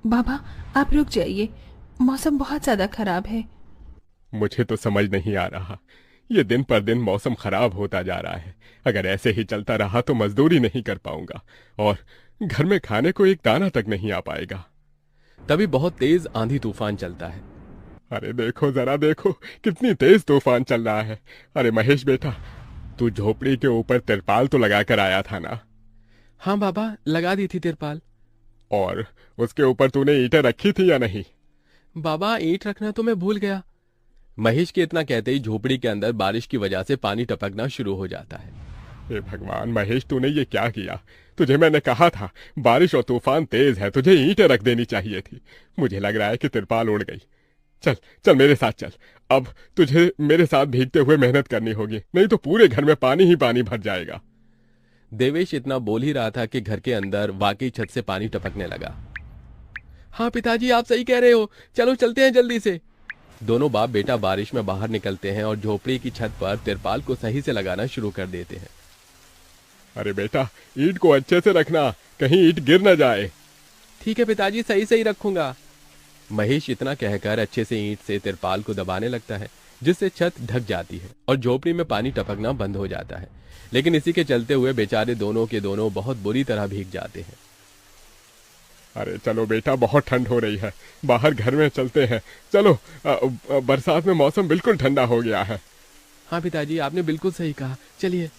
बाबा, आप रुक जाइए, मौसम बहुत ज्यादा खराब है। मुझे तो समझ नहीं आ रहा, ये दिन पर दिन मौसम खराब होता जा रहा है। अगर ऐसे ही चलता रहा तो मजदूरी नहीं कर पाऊंगा और घर में खाने को एक दाना तक नहीं आ पाएगा। तभी बहुत तेज आंधी तूफान चलता है। अरे देखो जरा देखो, कितनी तेज तूफान चल रहा है। अरे महेश बेटा, तू झोपड़ी के ऊपर तिरपाल तो लगा कर आया था ना? हाँ बाबा, लगा दी थी तिरपाल। और उसके ऊपर तूने ईंटें रखी थी या नहीं? बाबा, ईंट रखना तो मैं भूल गया। महेश के इतना कहते ही झोपड़ी के अंदर बारिश की वजह से पानी टपकना शुरू हो जाता है। हे भगवान महेश, तूने ये क्या किया? तुझे मैंने कहा था बारिश और तूफान तेज है, तुझे ईंटें रख देनी चाहिए थी। मुझे लग रहा है कि तिरपाल उड़ गई। चल चल मेरे साथ चल। अब तुझे मेरे साथ भीगते हुए मेहनत करनी होगी, नहीं तो पूरे घर में पानी ही पानी भर जाएगा। देवेश इतना बोल ही रहा था कि घर के अंदर वाकई छत से पानी टपकने लगा। हाँ पिताजी, आप सही कह रहे हो, चलो चलते हैं जल्दी से। दोनों बाप बेटा बारिश में बाहर निकलते हैं और झोपड़ी की छत पर तिरपाल को सही से लगाना शुरू कर देते हैं। अरे बेटा, ईंट को अच्छे से रखना, कहीं ईंट गिर न जाए। ठीक है पिताजी, सही सही रखूंगा। महेश इतना कहकर अच्छे से ईंट से तिरपाल को दबाने लगता है, जिससे छत ढक जाती है और झोपड़ी में पानी टपकना बंद हो जाता है। लेकिन इसी के चलते हुए बेचारे दोनों के दोनों बहुत बुरी तरह भीग जाते हैं। अरे चलो बेटा, बहुत ठंड हो रही है, बाहर घर में चलते हैं। चलो, बरसात में मौसम बिल्कुल ठंडा हो गया है। हाँ पिताजी, आपने बिल्कुल सही कहा, चलिए।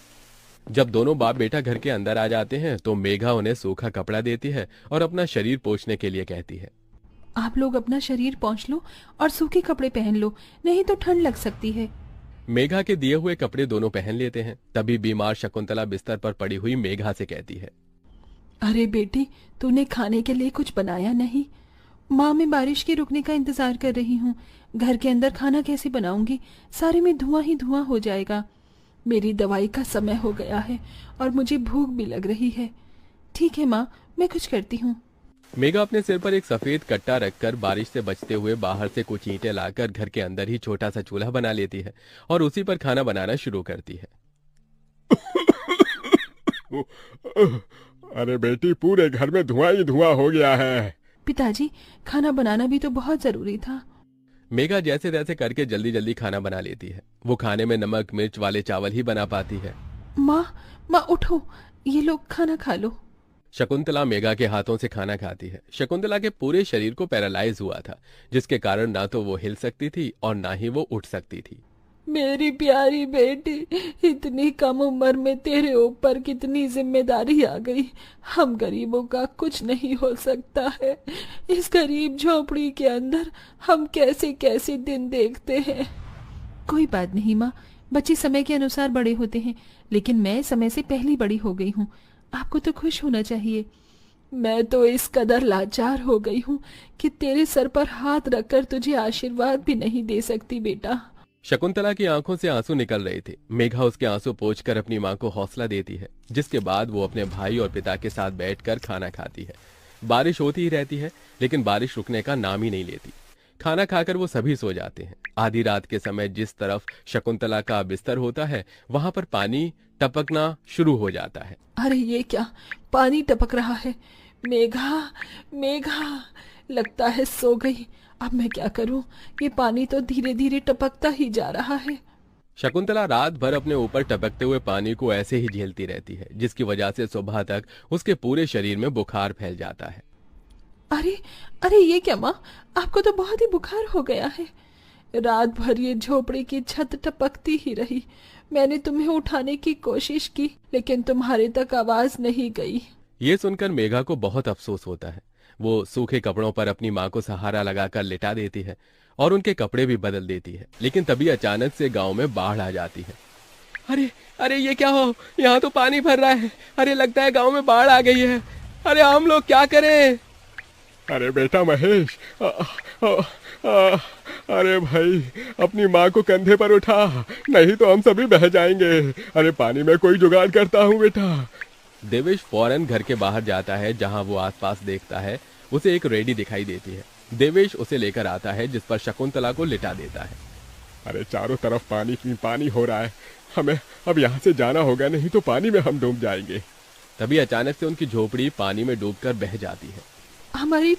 जब दोनों बाप बेटा घर के अंदर आ जाते हैं तो मेघा उन्हें सूखा कपड़ा देती है और अपना शरीर पोंछने के लिए कहती है। आप लोग अपना शरीर पोंछ लो और सूखे कपड़े पहन लो, नहीं तो ठंड लग सकती है। मेघा के दिए हुए कपड़े दोनों पहन लेते हैं। तभी बीमार शकुंतला बिस्तर पर पड़ी हुई मेघा से कहती है। अरे बेटी, तूने खाने के लिए कुछ बनाया नहीं? माँ, मैं बारिश के रुकने का इंतजार कर रही हूँ। घर के अंदर खाना कैसे बनाऊंगी? सारे में धुआं ही धुआं हो जाएगा। मेरी दवाई का समय हो गया है और मुझे भूख भी लग रही है। ठीक है माँ, मैं कुछ करती हूँ। मेघा अपने सिर पर एक सफेद कट्टा रखकर बारिश से बचते हुए बाहर से कुछ ईंटें लाकर घर के अंदर ही छोटा सा चूल्हा बना लेती है और उसी पर खाना बनाना शुरू करती है। अरे बेटी, पूरे घर में धुआं ही धुआं हो गया है। पिताजी, खाना बनाना भी तो बहुत जरूरी था। मेघा जैसे तैसे करके जल्दी जल्दी खाना बना लेती है। वो खाने में नमक मिर्च वाले चावल ही बना पाती है। माँ, माँ उठो, ये लोग खाना खा लो। शकुंतला मेघा के हाथों से खाना खाती है। शकुंतला के पूरे शरीर को पैरालाइज हुआ था, जिसके कारण ना तो वो हिल सकती थी और ना ही वो उठ सकती थी। मेरी प्यारी बेटी, इतनी कम उम्र में तेरे ऊपर कितनी जिम्मेदारी आ गई। हम गरीबों का कुछ नहीं हो सकता है। इस गरीब झोपड़ी के अंदर हम कैसे कैसे दिन देखते हैं। कोई बात नहीं माँ, बच्चे समय के अनुसार बड़े होते हैं, लेकिन मैं समय से पहले बड़ी हो गई हूँ। आपको तो खुश होना चाहिए। मैं तो इस कदर लाचार हो गई हूँ कि तेरे सर पर हाथ रखकर तुझे आशीर्वाद भी नहीं दे सकती बेटा। शकुंतला की आंखों से आंसू निकल रहे थे। मेघा उसके आंसू पोंछकर अपनी मां को हौसला देती है, जिसके बाद वो अपने भाई और पिता के साथ बैठकर खाना खाती है। बारिश होती ही रहती है, लेकिन बारिश रुकने का नाम ही नहीं लेती। खाना खाकर वो सभी सो जाते हैं। आधी रात के समय जिस तरफ शकुंतला का बिस्तर होता है, वहां पर पानी टपकना शुरू हो जाता है। अरे ये क्या, पानी टपक रहा है। मेघा, मेघा, लगता है सो गई। अब मैं क्या करूं? ये पानी तो धीरे धीरे टपकता ही जा रहा है। शकुंतला रात भर अपने ऊपर टपकते हुए पानी को ऐसे ही झेलती रहती है, जिसकी वजह से सुबह तक उसके पूरे शरीर में बुखार फैल जाता है। अरे, अरे ये क्या माँ, आपको तो बहुत ही बुखार हो गया है। रात भर ये झोपड़ी की छत टपकती ही रही। मैंने तुम्हें उठाने की कोशिश की, लेकिन तुम्हारे तक आवाज नहीं गई। ये सुनकर मेघा को बहुत अफसोस होता है। वो सूखे कपड़ों पर अपनी माँ को सहारा लगाकर लिटा देती है और उनके कपड़े भी बदल देती है। लेकिन तभी अचानक से गांव में बाढ़ आ जाती है। अरे अरे ये क्या हो, यहाँ तो पानी भर रहा है। अरे लगता है गांव में बाढ़ आ गई है। अरे हम लोग क्या करें? अरे बेटा महेश, अरे भाई, अपनी माँ को कंधे पर उठा, नहीं तो हम सभी बह जाएंगे। अरे पानी में कोई जुगाड़ करता हूँ बेटा। देवेश फौरन घर के बाहर जाता है। जहां वो आसपास देखता है, उसे एक रेडी दिखाई देती है। देवेश उसे लेकर आता है, जिस पर शकुंतला को लिटा देता है। अरे चारों तरफ पानी ही पानी हो रहा है, हमें अब यहाँ से जाना होगा, नहीं तो पानी में हम डूब जाएंगे। तभी अचानक से उनकी झोपड़ी पानी में डूबकर बह जाती है। हमारी